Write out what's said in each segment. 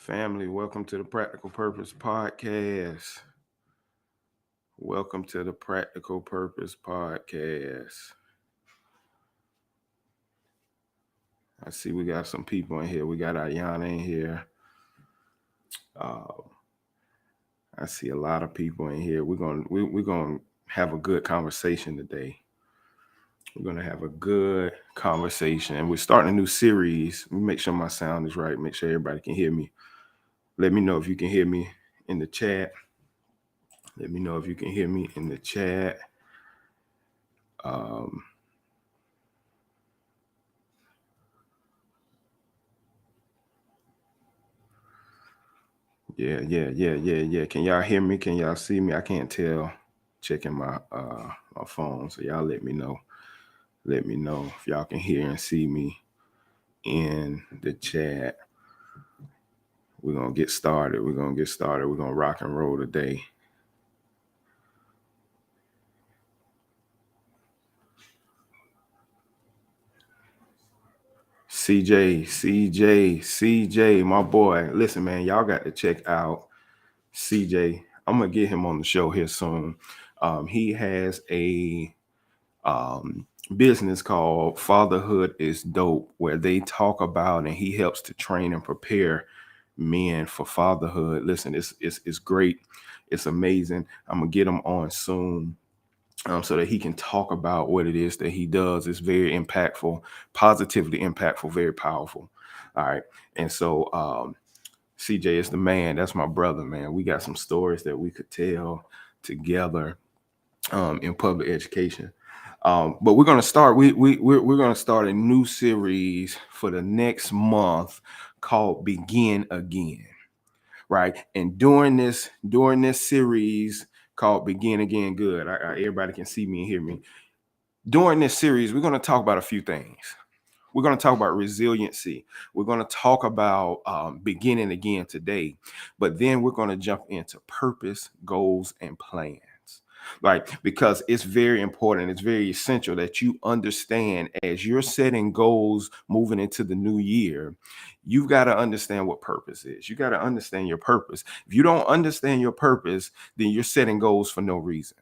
Family, welcome to the Practical Purpose Podcast. Welcome to the Practical Purpose Podcast. I see we got some people in here. We got Ayana in here. Uh, I see a lot of people in here. We're gonna have a good conversation today. We're gonna have a good conversation, and we're starting a new series. Let me make sure my sound is right. Make sure everybody can hear me. Let me know if you can hear me in the chat. Let me know if you can hear me in the chat. Um, yeah. Can y'all hear me? Can y'all see me? I can't tell. Checking my phone. So y'all let me know. Let me know if y'all can hear and see me in the chat. We're gonna get started. We're gonna rock and roll today. CJ, my boy. Listen, man, y'all got to check out CJ. I'm gonna get him on the show here soon. He has a business called Fatherhood is Dope, where they talk about and he helps to train and prepare men for fatherhood. Listen, it's great. It's amazing. I'm gonna get him on soon. So that he can talk about what it is that he does. It's very impactful, positively impactful, very powerful. All right. And so CJ is the man. That's my brother, man. We got some stories that we could tell together in public education. But we're gonna start. We're gonna start a new series for the next month called Begin Again, right? And during this series called Begin Again, good. Everybody can see me and hear me. During this series, we're gonna talk about a few things. We're going to talk about resiliency. We're going to talk about beginning again today, but then we're going to jump into purpose, goals, and plans. Right, because it's very important. It's very essential that you understand as you're setting goals moving into the new year, you've got to understand what purpose is. You got to understand your purpose. If you don't understand your purpose, then you're setting goals for no reason.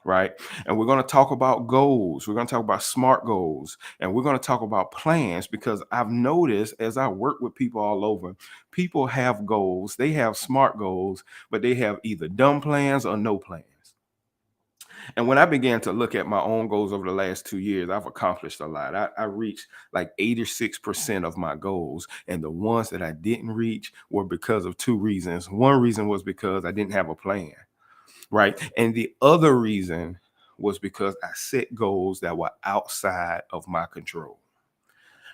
Right. And we're going to talk about goals. We're going to talk about SMART goals. And we're going to talk about plans because I've noticed as I work with people all over, people have goals. They have SMART goals, but they have either dumb plans or no plans. And when I began to look at my own goals over the last 2 years, I've accomplished a lot. I reached like 86% of my goals. And the ones that I didn't reach were because of two reasons. One reason was because I didn't have a plan. Right. And the other reason was because I set goals that were outside of my control.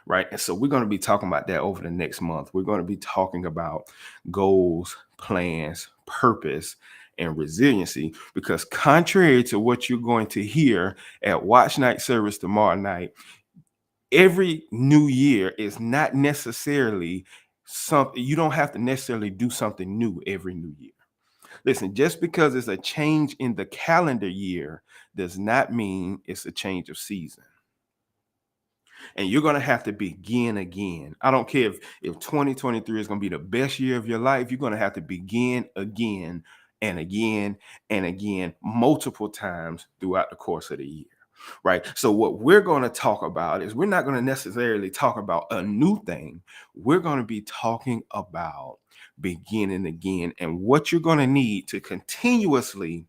Right. And so we're going to be talking about that over the next month. We're going to be talking about goals, plans, purpose, and resiliency, because contrary to what you're going to hear at Watch Night service tomorrow night, every new year is not necessarily something. You don't have to necessarily do something new every new year. Listen, just because it's a change in the calendar year does not mean it's a change of season. And you're going to have to begin again. I don't care if 2023 is going to be the best year of your life. You're going to have to begin again and again and again, multiple times throughout the course of the year. Right. So what we're going to talk about is we're not going to necessarily talk about a new thing. We're going to be talking about beginning again and what you're going to need to continuously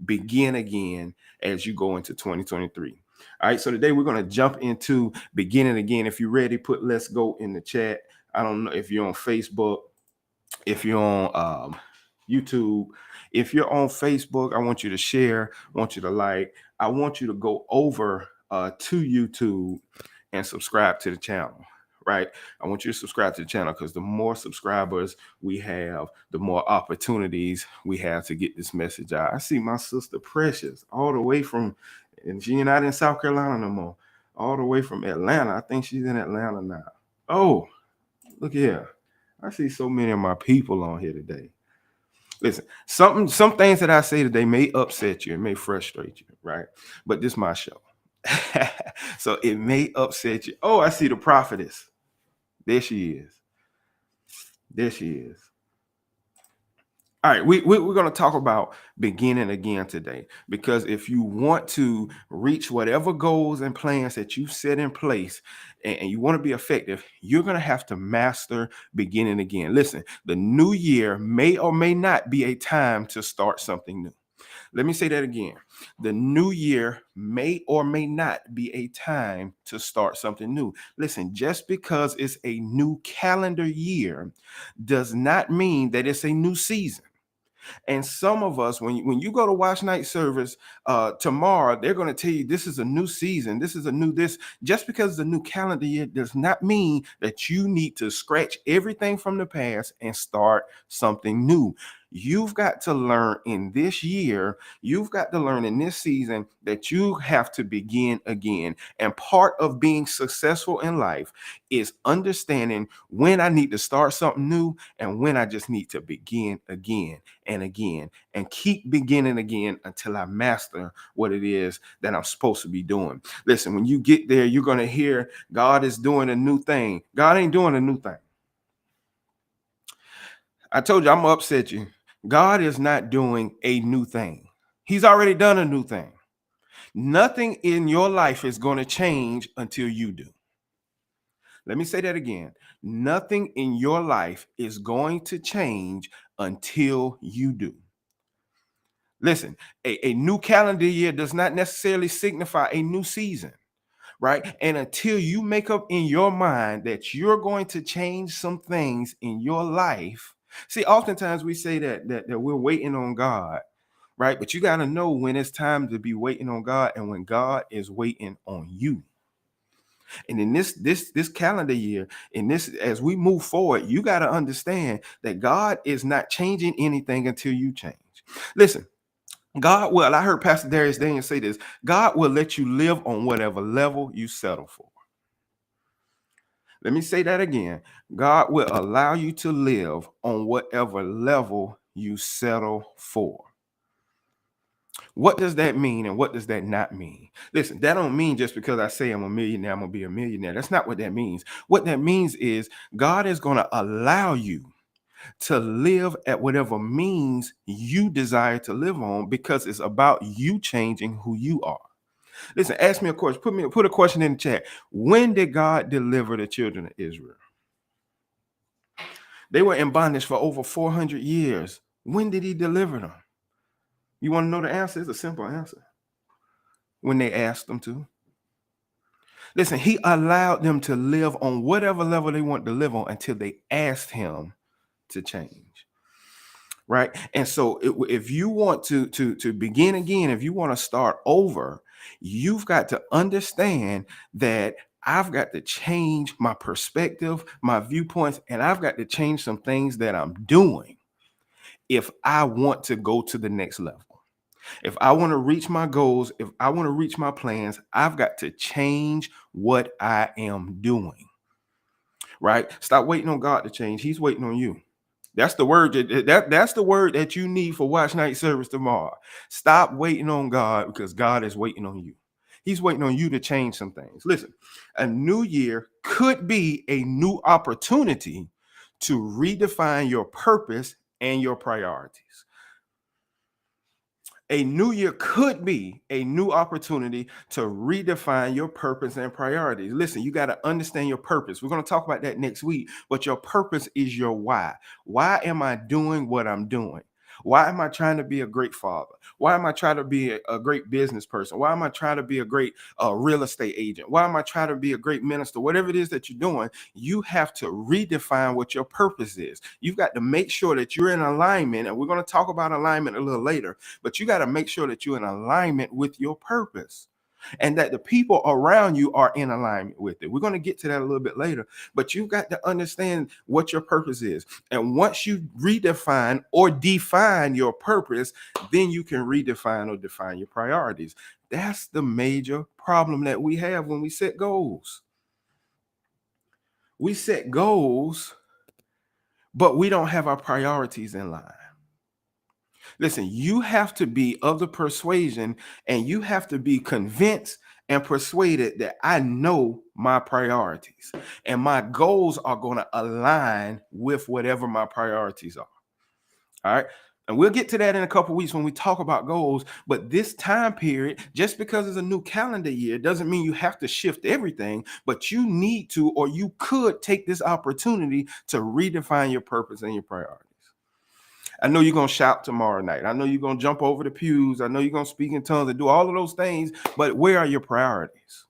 begin again as you go into 2023. All right. So today we're going to jump into beginning again. If you're ready, put let's go in the chat. I don't know if you're on Facebook, if you're on YouTube. If you're on Facebook, I want you to share, I want you to like, I want you to go over to YouTube and subscribe to the channel. Right. I want you to subscribe to the channel because the more subscribers we have, the more opportunities we have to get this message out. I see my sister Precious all the way from, and she's not in South Carolina no more, all the way from Atlanta. I think she's in Atlanta now. Oh, look here. I see so many of my people on here today. Listen, some things that I say today may upset you, it may frustrate you, right? But this is my show. So it may upset you. Oh, I see the prophetess. There she is. There she is. All right, we're going to talk about beginning again today, because if you want to reach whatever goals and plans that you set in place, and you want to be effective, you're going to have to master beginning again. Listen, the new year may or may not be a time to start something new. Let me say that again. The new year may or may not be a time to start something new. Listen, just because it's a new calendar year does not mean that it's a new season. And some of us, when you go to watch night service tomorrow, they're going to tell you this is a new season. This is a new this. Just because it's a new calendar year does not mean that you need to scratch everything from the past and start something new. You've got to learn in this year, you've got to learn in this season that you have to begin again. And part of being successful in life is understanding when I need to start something new and when I just need to begin again and again and keep beginning again until I master what it is that I'm supposed to be doing. Listen, when you get there, you're going to hear God is doing a new thing. God ain't doing a new thing. I told you I'm gonna upset you. God is not doing a new thing. He's already done a new thing. Nothing in your life is going to change until you do. Let me say that again. Nothing in your life is going to change until you do. Listen, a new calendar year does not necessarily signify a new season, right? And until you make up in your mind that you're going to change some things in your life, see, oftentimes we say that we're waiting on God, right? But you got to know when it's time to be waiting on God and when God is waiting on you. And in this calendar year, in this as we move forward, you got to understand that God is not changing anything until you change. Listen, God will, I heard Pastor Darius Daniels say this, God will let you live on whatever level you settle for. Let me say that again. God will allow you to live on whatever level you settle for. What does that mean and what does that not mean? Listen, that don't mean just because I say I'm a millionaire, I'm gonna be a millionaire. That's not what that means. What that means is God is gonna allow you to live at whatever means you desire to live on because it's about you changing who you are. Listen, ask me a question. Put a question in the chat. When did God deliver the children of Israel? They were in bondage for over 400 years. When did he deliver them? You want to know the answer? It's a simple answer. When they asked them to. Listen, he allowed them to live on whatever level they want to live on until they asked him to change. Right. And so if you want to begin again, if you want to start over, you've got to understand that I've got to change my perspective, my viewpoints, and I've got to change some things that I'm doing if I want to go to the next level. If I want to reach my goals, if I want to reach my plans, I've got to change what I am doing. Right? Stop waiting on God to change. He's waiting on you. That's the word that's the word that you need for watch night service tomorrow. Stop waiting on God because God is waiting on you. He's waiting on you to change some things. Listen, a new year could be a new opportunity to redefine your purpose and your priorities. A new year could be a new opportunity to redefine your purpose and priorities. Listen, you got to understand your purpose. We're going to talk about that next week, but your purpose is your why. Why am I doing what I'm doing? Why am I trying to be a great father? Why am I trying to be a great business person? Why am I trying to be a great real estate agent? Why am I trying to be a great minister? Whatever it is that you're doing, you have to redefine what your purpose is. You've got to make sure that you're in alignment. And we're going to talk about alignment a little later, but you got to make sure that you're in alignment with your purpose and that the people around you are in alignment with it. We're going to get to that a little bit later, but you've got to understand what your purpose is. And once you redefine or define your purpose, then you can redefine or define your priorities. That's the major problem that we have when we set goals. We set goals, but we don't have our priorities in line. Listen, you have to be of the persuasion and you have to be convinced and persuaded that I know my priorities and my goals are going to align with whatever my priorities are. All right. And we'll get to that in a couple weeks when we talk about goals. But this time period, just because it's a new calendar year, doesn't mean you have to shift everything, but you need to, or you could take this opportunity to redefine your purpose and your priorities. I know you're going to shout tomorrow night. I know you're going to jump over the pews. I know you're going to speak in tongues and do all of those things, but where are your priorities?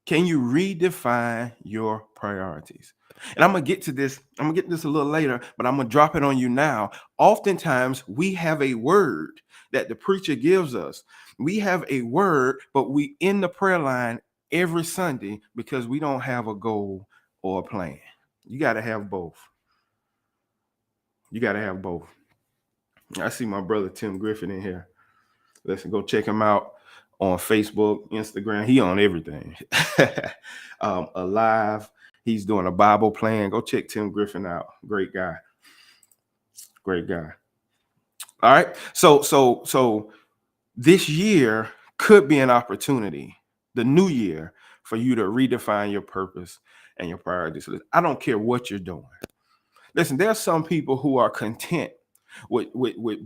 Can you redefine your priorities? And I'm going to get to this. I'm going to get to this a little later, but I'm going to drop it on you now. Oftentimes, we have a word that the preacher gives us. We have a word, but we end the prayer line every Sunday because we don't have a goal or a plan. You got to have both. You got to have both. I see my brother Tim Griffin in here. Let's go check him out on Facebook, Instagram. He on everything. Alive. He's doing a Bible plan. Go check Tim Griffin out. Great guy. Great guy. All right. So this year could be an opportunity, the new year, for you to redefine your purpose and your priorities. I don't care what you're doing. Listen, there are some people who are content with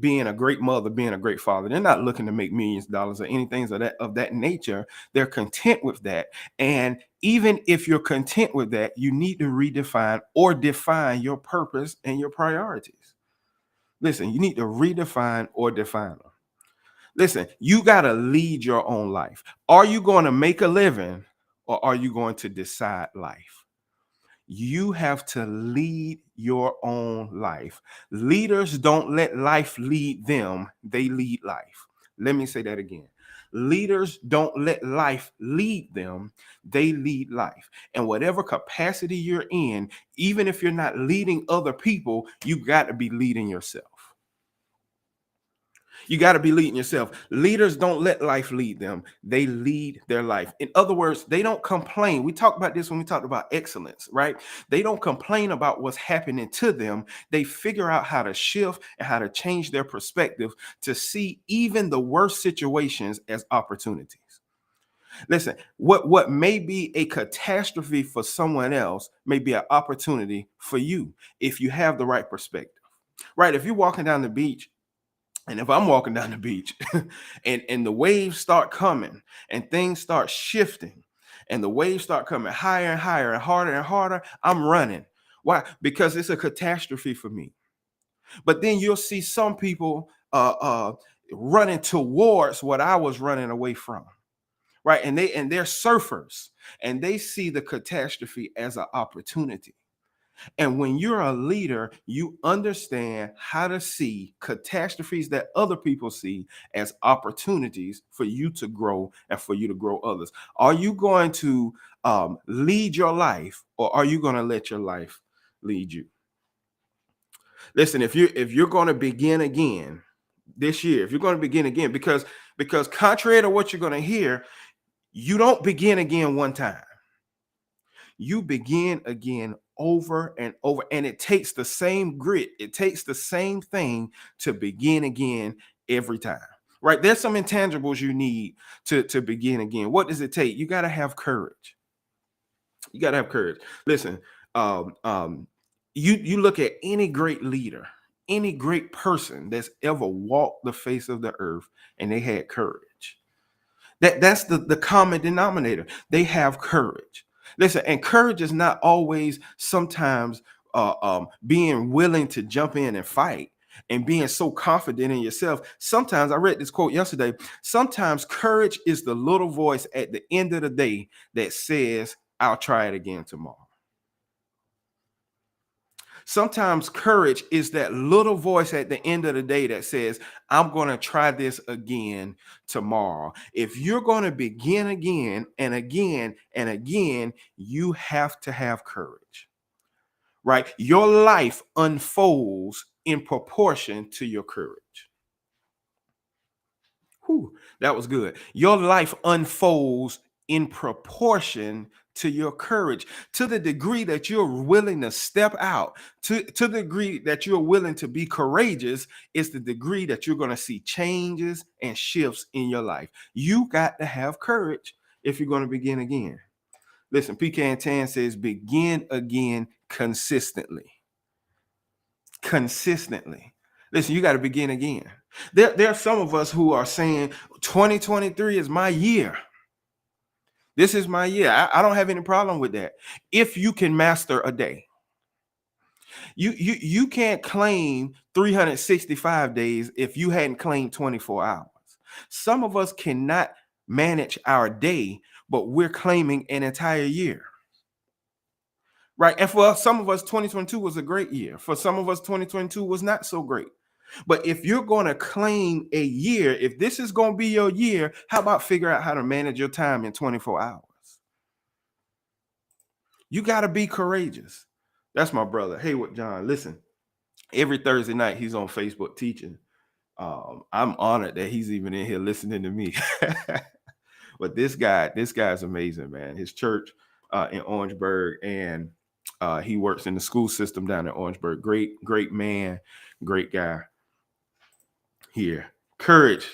being a great mother, being a great father. They're not looking to make millions of dollars or anything of that nature. They're content with that. And even if you're content with that, you need to redefine or define your purpose and your priorities. Listen, you need to redefine or define them. Listen, you got to lead your own life. Are you going to make a living or are you going to decide life? You have to lead your own life. Leaders don't let life lead them, they lead life. Let me say that again. Leaders don't let life lead them, they lead life. And whatever capacity you're in, even if you're not leading other people, you got to be leading yourself. You got to be leading yourself. Leaders don't let life lead them. They lead their life. In other words, they don't complain. We talked about this when we talked about excellence, right? They don't complain about what's happening to them. They figure out how to shift and how to change their perspective to see even the worst situations as opportunities. Listen, what may be a catastrophe for someone else may be an opportunity for you if you have the right perspective, right? If you're walking down the beach, and if I'm walking down the beach and the waves start coming and things start shifting and the waves start coming higher and higher and harder, I'm running. Why? Because it's a catastrophe for me. But then you'll see some people running towards what I was running away from. Right. And they're surfers and they see the catastrophe as an opportunity. And when you're a leader, you understand how to see catastrophes that other people see as opportunities for you to grow and for you to grow others. Are you going to lead your life or are you going to let your life lead you? Listen, if you're going to begin again this year, if you're going to begin again, because contrary to what you're going to hear, you don't begin again one time. You begin again over and over, and it takes the same grit. It takes the same thing to begin again every time, right? There's some intangibles you need to begin again. What does it take? You got to have courage. You got to have courage. Listen, you look at any great leader, any great person that's ever walked the face of the earth, and they had courage. That's the common denominator. They have courage. Listen, and courage is not always sometimes being willing to jump in and fight and being so confident in yourself. Sometimes I read this quote yesterday. Sometimes courage is the little voice at the end of the day that says, I'll try it again tomorrow. Sometimes courage is that little voice at the end of the day that says, I'm going to try this again tomorrow. If you're going to begin again and again and again, you have to have courage, right? Your life unfolds in proportion to your courage. Whew, that was good. Your life unfolds in proportion to your courage, to the degree that you're willing to step out, to the degree that you're willing to be courageous, is the degree that you're going to see changes and shifts in your life. You got to have courage if you're going to begin again. Listen, Pecan Tan says, begin again consistently. consistently. Listen, you got to begin again. There are some of us who are saying 2023 is my year. This is my year. I don't have any problem with that. If you can master a day, you can't claim 365 days if you hadn't claimed 24 hours. Some of us cannot manage our day, but we're claiming an entire year. Right. And for some of us, 2022 was a great year. For some of us, 2022 was not so great. But if you're going to claim a year, if this is going to be your year, how about figure out how to manage your time in 24 hours? You got to be courageous. That's my brother, Haywood John. Listen, every Thursday night he's on Facebook teaching. I'm honored that he's even in here listening to me. But this guy's amazing, man. His church in Orangeburg, and he works in the school system down in Orangeburg. Great man, great guy. Here, courage.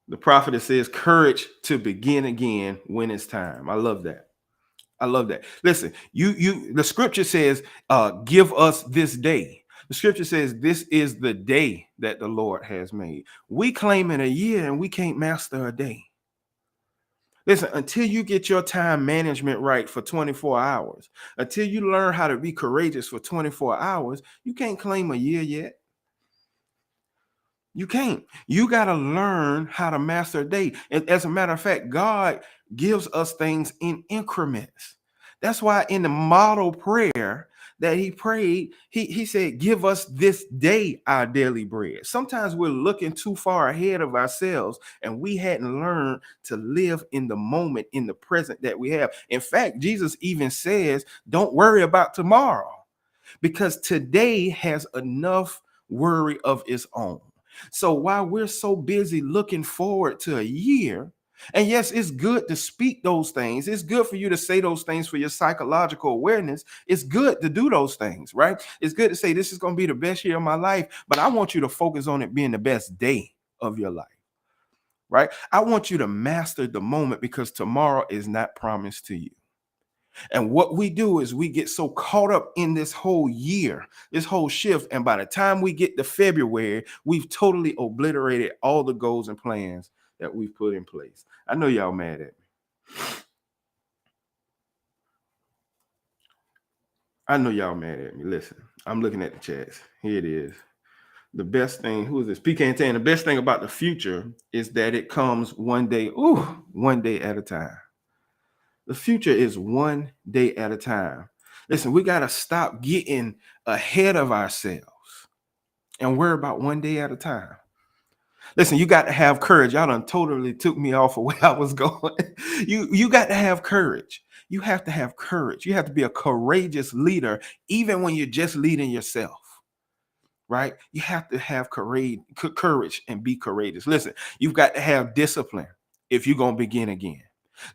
The prophet says, courage to begin again when it's time. I love that. I love that. Listen, the scripture says, give us this day. The scripture says, this is the day that the Lord has made. We claim in a year and we can't master a day. Listen, until you get your time management right for 24 hours, until you learn how to be courageous for 24 hours, you can't claim a year yet. You can't. You got to learn how to master a day. And as a matter of fact, God gives us things in increments. That's why in the model prayer that he prayed, he said, give us this day our daily bread. Sometimes we're looking too far ahead of ourselves and we hadn't learned to live in the moment, in the present that we have. In fact, Jesus even says, don't worry about tomorrow, because today has enough worry of its own. So while we're so busy looking forward to a year, and yes, it's good to speak those things. It's good for you to say those things for your psychological awareness. It's good to do those things, right? It's good to say this is going to be the best year of my life, but I want you to focus on it being the best day of your life, right? I want you to master the moment, because tomorrow is not promised to you. And what we do is we get so caught up in this whole year, this whole shift. And by the time we get to February, we've totally obliterated all the goals and plans that we've put in place. I know y'all mad at me. I know y'all mad at me. Listen, I'm looking at the chats. Here it is. The best thing, who is this? PK Tan. The best thing about the future is that it comes one day at a time. The future is one day at a time. Listen, we got to stop getting ahead of ourselves and worry about one day at a time. Listen, you got to have courage. Y'all done totally took me off of where I was going. You got to have courage. You have to have courage. You have to be a courageous leader, even when you're just leading yourself, right? You have to have courage and be courageous. Listen, you've got to have discipline if you're going to begin again.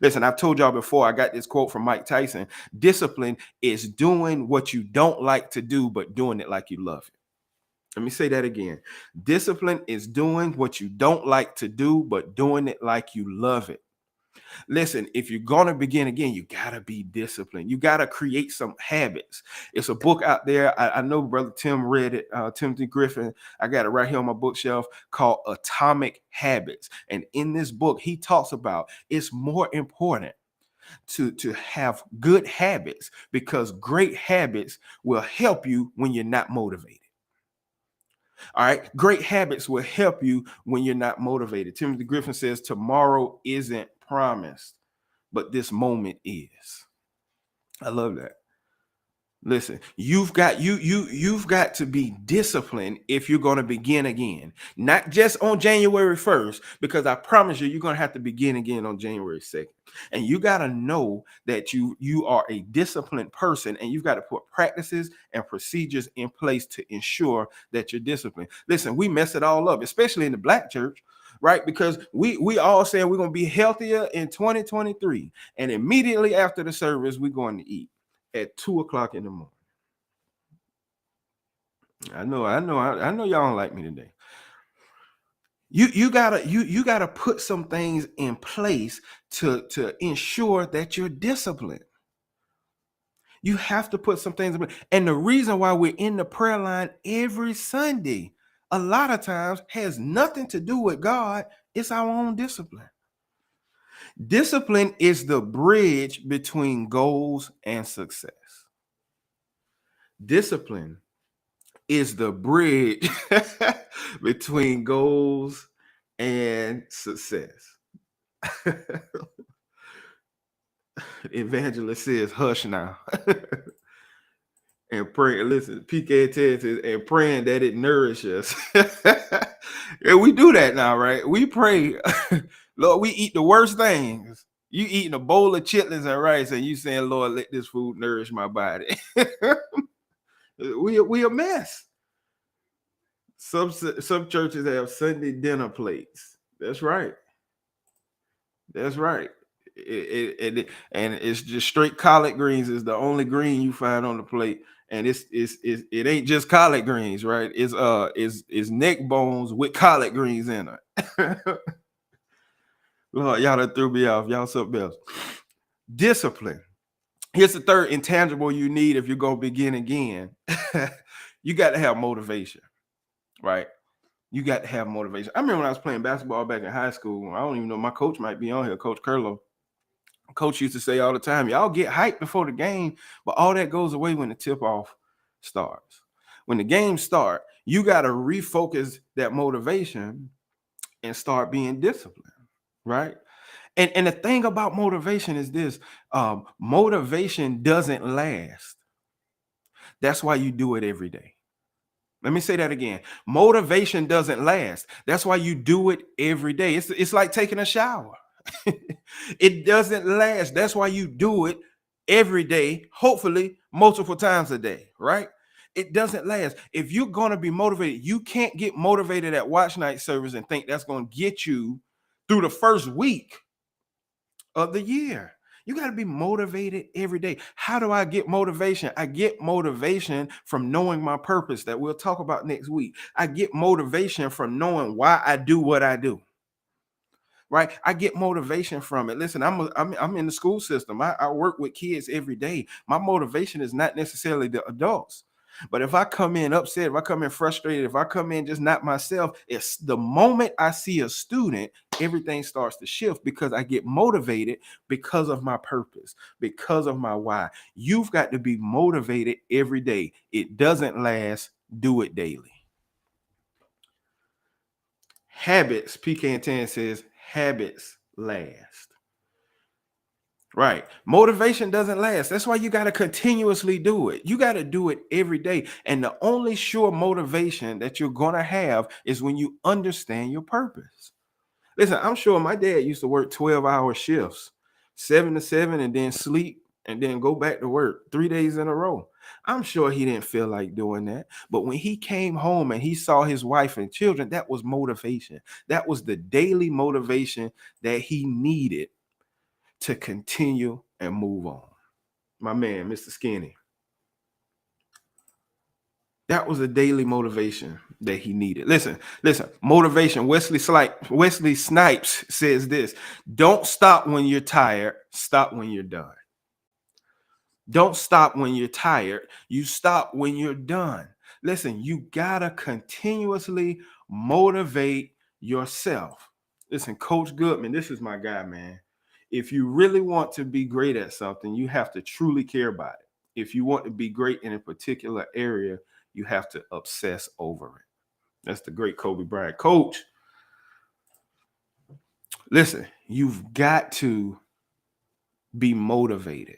Listen, I've told y'all before, I got this quote from Mike Tyson. Discipline is doing what you don't like to do, but doing it like you love it. Let me say that again. Discipline is doing what you don't like to do, but doing it like you love it. Listen, if you're going to begin again, you got to be disciplined. You got to create some habits. It's a book out there. I know Brother Tim read it, Timothy Griffin. I got it right here on my bookshelf, called Atomic Habits. And in this book, he talks about it's more important to have good habits, because great habits will help you when you're not motivated. All right. Great habits will help you when you're not motivated. Timothy Griffin says tomorrow isn't promised, but this moment is. I love that. Listen, you've got to be disciplined if you're going to begin again, not just on January 1st, because I promise you're going to have to begin again on January 2nd. And you got to know that you are a disciplined person, and you've got to put practices and procedures in place to ensure that you're disciplined. Listen, we mess it all up, especially in the Black church, right? Because we all say we're going to be healthier in 2023, and immediately after the service, we're going to eat at 2:00 in the morning. I know y'all don't like me today. You gotta put some things in place to ensure that you're disciplined. You have to put some things in place. And the reason why we're in the prayer line every Sunday, a lot of times has nothing to do with God. It's our own discipline. Discipline is the bridge between goals and success. Discipline is the bridge between goals and success. Evangelist says, hush now. And pray. Listen, PK says, and praying that it nourishes us. And we do that now, right? We pray, Lord, we eat the worst things. You eating a bowl of chitlins and rice, and you saying, Lord, let this food nourish my body. we a mess. Some churches have Sunday dinner plates. That's right. That's right. And it's just straight collard greens is the only green you find on the plate. And it ain't just collard greens, right? It's neck bones with collard greens in it. Lord, y'all done threw me off. Y'all something else. Discipline. Here's the third intangible you need if you're gonna begin again. You got to have motivation, right? You got to have motivation. I remember when I was playing basketball back in high school. I don't even know, my coach might be on here, Coach Curlow. Coach used to say all the time, y'all get hyped before the game, but all that goes away when the tip-off starts. When the game starts, you got to refocus that motivation and start being disciplined, right? And the thing about motivation is this, motivation doesn't last. That's why you do it every day. Let me say that again. Motivation doesn't last. That's why you do it every day. It's like taking a shower. It doesn't last. That's why you do it every day, hopefully multiple times a day, right? It doesn't last. If you're going to be motivated, you can't get motivated at watch night service and think that's going to get you through the first week of the year. You got to be motivated every day. How do I get motivation? I get motivation from knowing my purpose that we'll talk about next week. I get motivation from knowing why I do what I do. Right? I get motivation from it. Listen, I'm in the school system. I work with kids every day. My motivation is not necessarily the adults. But if I come in upset, if I come in frustrated, if I come in just not myself, it's the moment I see a student, everything starts to shift because I get motivated because of my purpose, because of my why. You've got to be motivated every day. It doesn't last. Do it daily. Habits, PK and 10 says, habits last. Right. Motivation doesn't last. That's why you got to continuously do it. You got to do it every day. And the only sure motivation that you're going to have is when you understand your purpose. Listen, I'm sure my dad used to work 12-hour shifts, 7 to 7, and then sleep and then go back to work 3 days in a row. I'm sure he didn't feel like doing that. But when he came home and he saw his wife and children, that was motivation. That was the daily motivation that he needed to continue and move on. My man, Mr. Skinny. That was a daily motivation that he needed. Listen, motivation. Wesley Snipes says this: don't stop when you're tired, stop when you're done. Don't stop when you're tired, you stop when you're done. Listen, you gotta continuously motivate yourself. Listen, Coach Goodman, this is my guy, man. If you really want to be great at something, you have to truly care about it. If you want to be great in a particular area, you have to obsess over it. That's the great Kobe Bryant. Coach, listen, you've got to be motivated,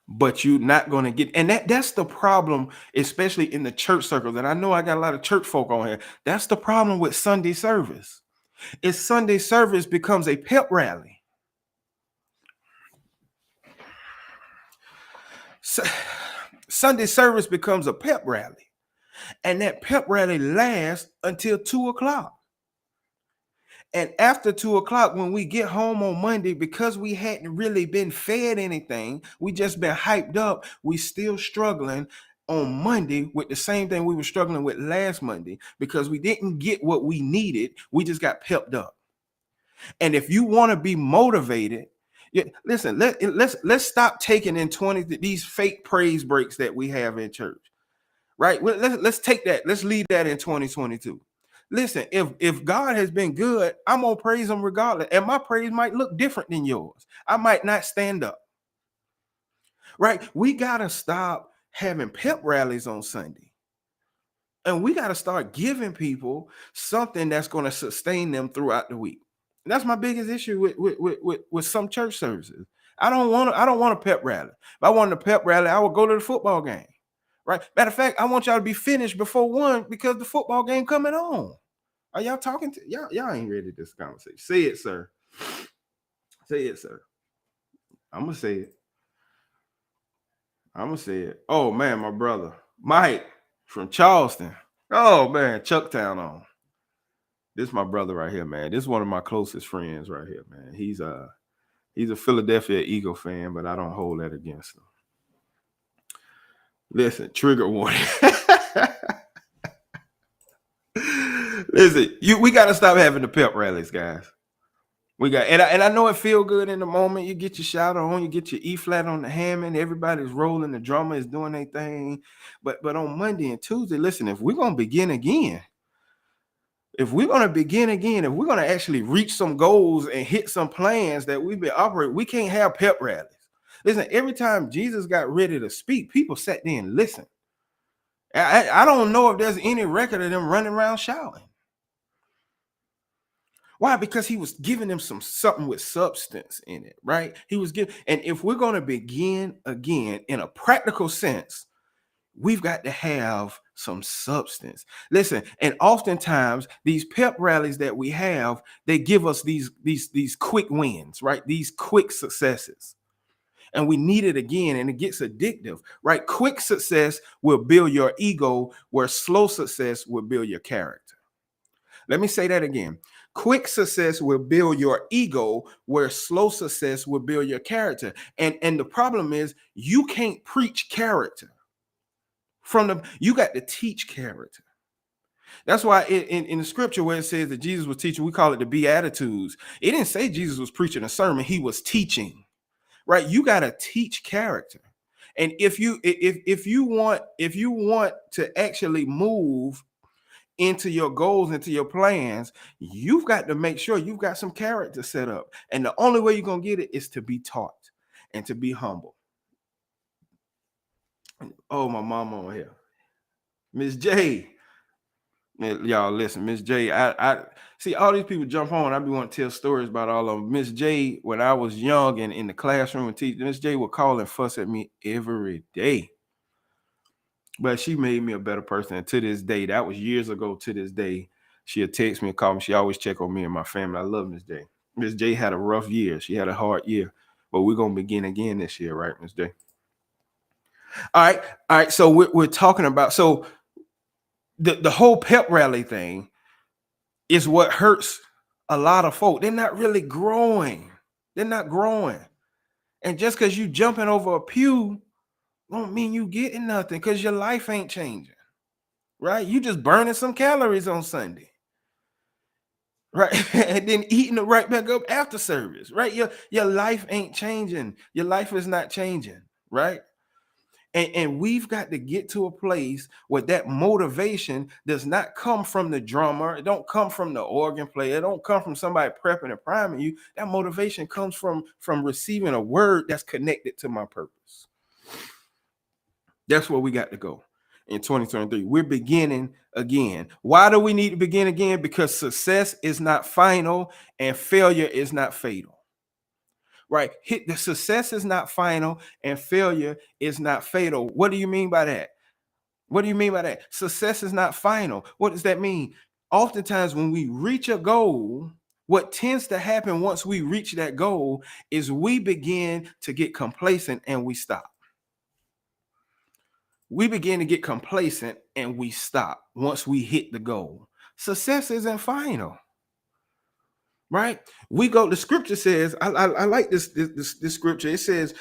but you're not going to get, and that's the problem, especially in the church circles. And I know I got a lot of church folk on here. That's the problem with Sunday service. Is Sunday service becomes a pep rally. Sunday service becomes a pep rally, and that pep rally lasts until 2:00. And after 2:00, when we get home on Monday, because we hadn't really been fed anything, we just been hyped up, we still struggling on Monday with the same thing we were struggling with last Monday because we didn't get what we needed. We just got pepped up. And if you want to be motivated, Yeah, listen, let's stop taking in 20 these fake praise breaks that we have in church. Right? Well, let's take that. Let's leave that in 2022. Listen, if God has been good, I'm gonna praise him regardless. And my praise might look different than yours. I might not stand up. Right? We gotta stop having pep rallies on Sunday. And we got to start giving people something that's going to sustain them throughout the week. And that's my biggest issue with some church services. I don't want a pep rally. If I wanted a pep rally, I would go to the football game. Right? Matter of fact, I want y'all to be finished before 1 because the football game coming on. Are y'all talking to y'all? Y'all ain't ready to this conversation. Say it, sir. Say it, sir. I'm gonna say it. I'm gonna say it. Oh man, my brother Mike from Charleston. Oh man, Chucktown on. This is my brother right here, man. This is one of my closest friends right here, man. He's a Philadelphia Eagle fan, but I don't hold that against him. Listen, trigger warning. Listen, we got to stop having the pep rallies, guys. We got, and I know it feel good in the moment. You get your shout on, you get your E flat on the Hammond. Everybody's rolling, the drummer is doing their thing. But on Monday and Tuesday, listen, if we're gonna begin again, if we're going to actually reach some goals and hit some plans that we've been operating, we can't have pep rallies. Listen, every time Jesus got ready to speak, people sat there and listened. I don't know if there's any record of them running around shouting. Why? Because he was giving them something with substance in it, right? He was giving, and if we're going to begin again in a practical sense, we've got to have some substance. Listen, and oftentimes these pep rallies that we have, they give us these quick wins, right? These quick successes. And we need it again, and it gets addictive, right? Quick success will build your ego, where slow success will build your character. Let me say that again. Quick success will build your ego, where slow success will build your character. And the problem is you can't preach character. You got to teach character. That's why in the scripture where it says that Jesus was teaching, we call it the Beatitudes. It didn't say Jesus was preaching a sermon, he was teaching, right? You got to teach character. And if you want to actually move into your goals, into your plans, you've got to make sure you've got some character set up. And the only way you're going to get it is to be taught and to be humble. Oh, my mama on here. Miss J. Man, y'all listen, Miss J. I see all these people jump on. I be want to tell stories about all of them. Miss J, when I was young and in the classroom and teach, Miss J would call and fuss at me every day. But she made me a better person. And to this day, that was years ago, to this day, she'll text me and call me. She always check on me and my family. I love Miss J. Miss J had a rough year. She had a hard year. But we're going to begin again this year, right, Miss J? All right. So we're talking about, so the whole pep rally thing is what hurts a lot of folk. They're not really growing. They're not growing. And just because you jumping over a pew don't mean you getting nothing, because your life ain't changing, right? You just burning some calories on Sunday, right? And then eating it right back up after service, right? Your life ain't changing. Your life is not changing, right? And we've got to get to a place where that motivation does not come from the drummer. It don't come from the organ player. It don't come from somebody prepping and priming you. That motivation comes from receiving a word that's connected to my purpose. That's where we got to go in 2023. We're beginning again. Why do we need to begin again? Because success is not final and failure is not fatal. Right? The success is not final and failure is not fatal. What do you mean by that? What do you mean by that? Success is not final. What does that mean? Oftentimes when we reach a goal, what tends to happen once we reach that goal is we begin to get complacent and we stop. We begin to get complacent and we stop once we hit the goal. Success isn't final. right? We go, the scripture says, I like this scripture. It says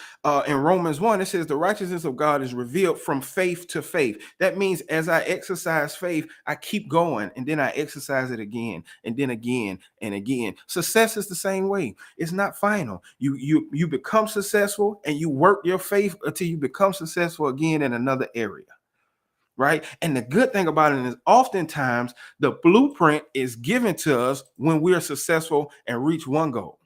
in Romans 1, it says the righteousness of God is revealed from faith to faith. That means as I exercise faith, I keep going, and then I exercise it again, and then again and again. Success is the same way. It's not final. You become successful, and you work your faith until you become successful again in another area. Right. And the good thing about it is oftentimes the blueprint is given to us when we're successful and reach one goal.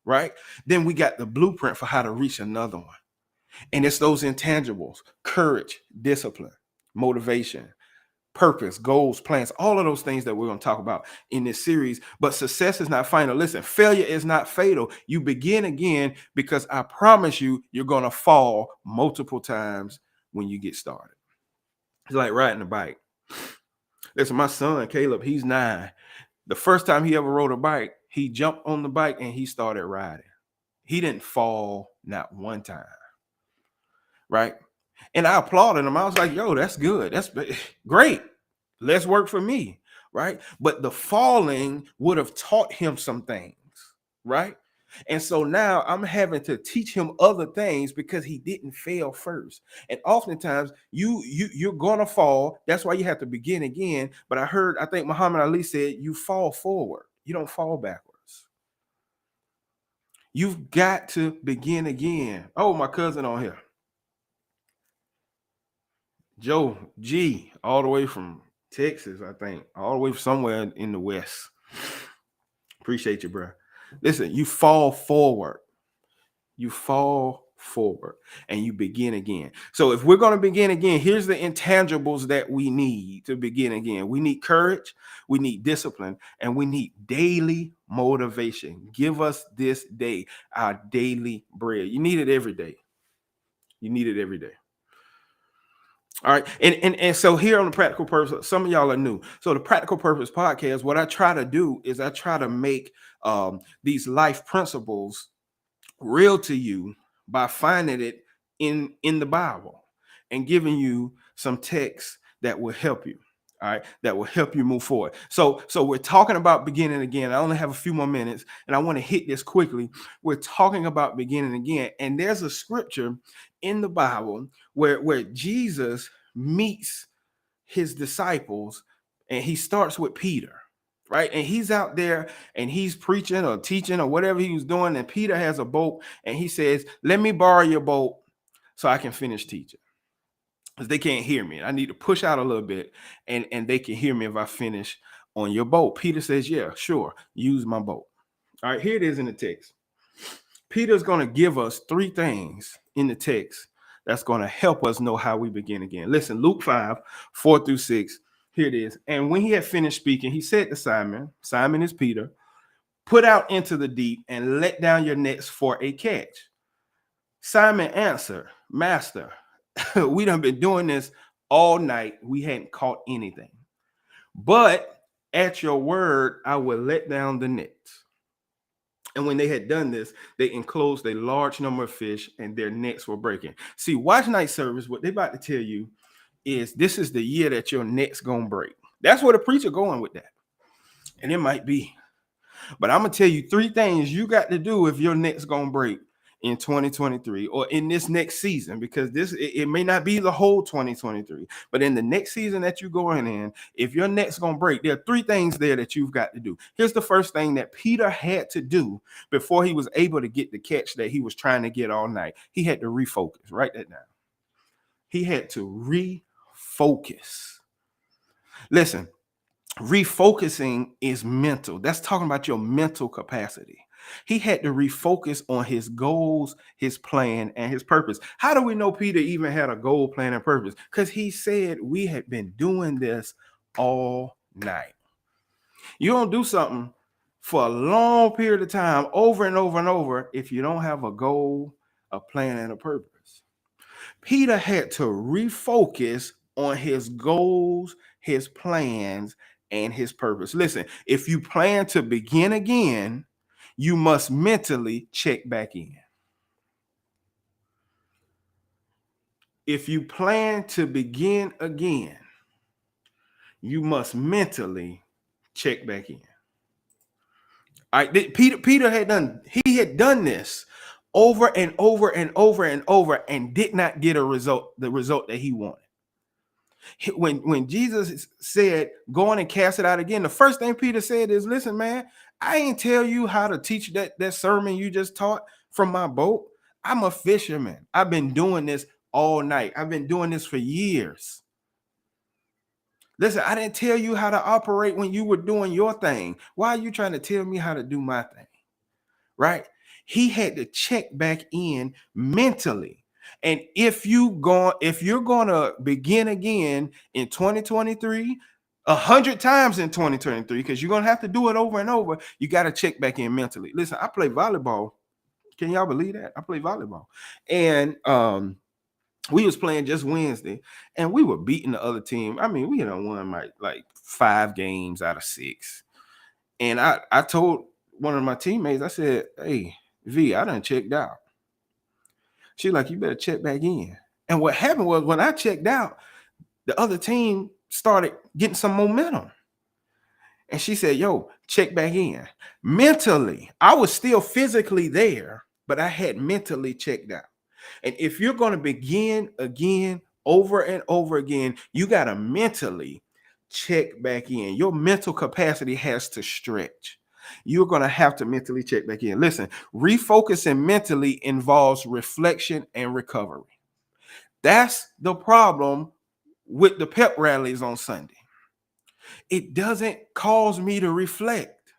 Right. Then we got the blueprint for how to reach another one. And it's those intangibles: courage, discipline, motivation, purpose, goals, plans, all of those things that we're going to talk about in this series. But success is not final. Listen, failure is not fatal. You begin again, because I promise you, you're going to fall multiple times when you get started. It's like riding a bike. Listen, my son, Caleb, he's 9. The first time he ever rode a bike, he jumped on the bike and he started riding. He didn't fall not one time. Right. And I applauded him. I was like, yo, that's good. That's great. Let's work for me. Right. But the falling would have taught him some things. Right. And so now I'm having to teach him other things because he didn't fail first. And oftentimes you're gonna fall. That's why you have to begin again. But I think Muhammad Ali said, you fall forward. You don't fall backwards. You've got to begin again. Oh, my cousin on here. Joe G, all the way from Texas, I think, all the way from somewhere in the West. Appreciate you, bro. Listen, you fall forward. You fall forward and you begin again. So if we're going to begin again, here's the intangibles that we need to begin again. We need courage, we need discipline, and we need daily motivation. Give us this day our daily bread. You need it every day. You need it every day. All right. And so here on the Practical Purpose, some of y'all are new. So the Practical Purpose podcast, what I try to do is I try to make these life principles real to you by finding it in the Bible and giving you some text that will help you. All right, that will help you move forward. So we're talking about beginning again. I only have a few more minutes, and I want to hit this quickly. We're talking about beginning again, and there's a scripture in the Bible where Jesus meets his disciples, and he starts with Peter. Right. And he's out there and he's preaching or teaching or whatever he was doing. And Peter has a boat and he says, let me borrow your boat so I can finish teaching. Because they can't hear me. I need to push out a little bit and they can hear me if I finish on your boat. Peter says, yeah, sure. Use my boat. All right. Here it is in the text. Peter's going to give us 3 things in the text that's going to help us know how we begin again. Listen, Luke 5:4-6. Here it is. And when he had finished speaking, he said to Simon, Simon is Peter, put out into the deep and let down your nets for a catch. Simon answered, Master, we done been doing this all night. We hadn't caught anything. But at your word, I will let down the nets. And when they had done this, they enclosed a large number of fish and their nets were breaking. See, watch night service. What they about to tell you is this is the year that your net's gonna break. That's where the preacher going with that. And it might be. But I'm gonna tell you 3 things you got to do if your net's gonna break in 2023 or in this next season, because it may not be the whole 2023, but in the next season that you're going in, if your net's gonna break, there are 3 things there that you've got to do. Here's the first thing that Peter had to do before he was able to get the catch that he was trying to get all night. He had to refocus. Write that down. He had to refocus. Listen, refocusing is mental. That's talking about your mental capacity. He had to refocus on his goals, his plan, and his purpose. How do we know Peter even had a goal, plan, and purpose? Because he said we had been doing this all night. You don't do something for a long period of time over and over and over if you don't have a goal, a plan, and a purpose. Peter had to refocus on his goals, his plans, and his purpose. Listen, if you plan to begin again, you must mentally check back in. If you plan to begin again, you must mentally check back in. All right, Peter had done this over and over and over and over and did not get the result that he wanted. When Jesus said, go on and cast it out again, the first thing Peter said is, listen, man, I ain't tell you how to teach that sermon you just taught from my boat. I'm a fisherman. I've been doing this all night. I've been doing this for years. Listen, I didn't tell you how to operate when you were doing your thing. Why are you trying to tell me how to do my thing? Right? He had to check back in mentally. And if you're gonna begin again in 2023, 100 times in 2023, because you're gonna have to do it over and over, you got to check back in mentally. Listen, I play volleyball. Can y'all believe that? I play volleyball. And we was playing just Wednesday, and we were beating the other team. I mean, we had won like 5 games out of 6. And I told one of my teammates, I said, hey, V, I done checked out. She's like, you better check back in. And what happened was, when I checked out, the other team started getting some momentum. And she said, yo, check back in. Mentally, I was still physically there, but I had mentally checked out. And if you're going to begin again, over and over again, you got to mentally check back in. Your mental capacity has to stretch. You're going to have to mentally check back in. Listen, refocusing mentally involves reflection and recovery. That's the problem with the pep rallies on Sunday. It doesn't cause me to reflect.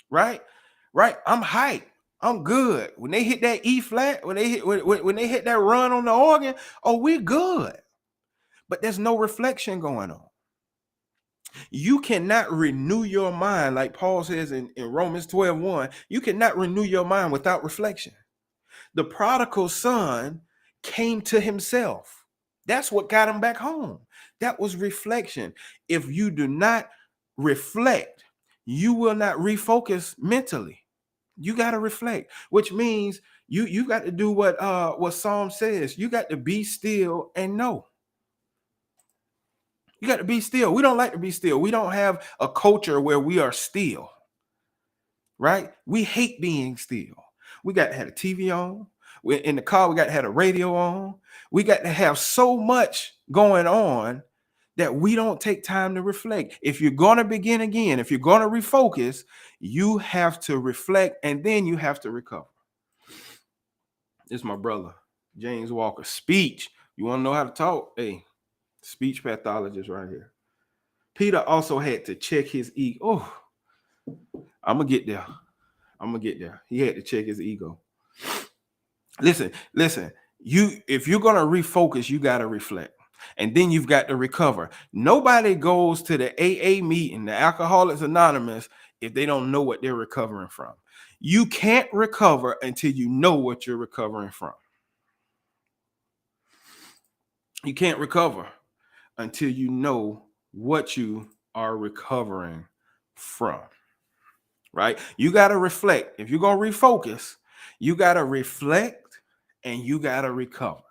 Right? I'm hyped. I'm good. When they hit that E flat, when they hit that run on the organ, oh, we're good. But there's no reflection going on. You cannot renew your mind, like Paul says in Romans 12:1. You cannot renew your mind without reflection. The prodigal son came to himself. That's what got him back home. That was reflection. If you do not reflect, you will not refocus mentally. You got to reflect, which means you got to do what Psalm says. You got to be still and know. You got to be still. We don't like to be still. We don't have a culture where we are still, right? We hate being still. We got to have a TV on. We're in the car. We got to have a radio on. We got to have so much going on that we don't take time to reflect. If you're going to begin again, if you're going to refocus, you have to reflect, and then you have to recover. This is my brother, James Walker. Speech. You want to know how to talk? Hey, speech pathologist right here. Peter also had to check his ego. Oh, I'm going to get there. He had to check his ego. Listen. If you're going to refocus, you got to reflect. And then you've got to recover. Nobody goes to the AA meeting, the Alcoholics Anonymous, if they don't know what they're recovering from. You can't recover until you know what you're recovering from. You can't recover until you know what you are recovering from. Right? You got to reflect. If you're going to refocus, you got to reflect and you got to recover.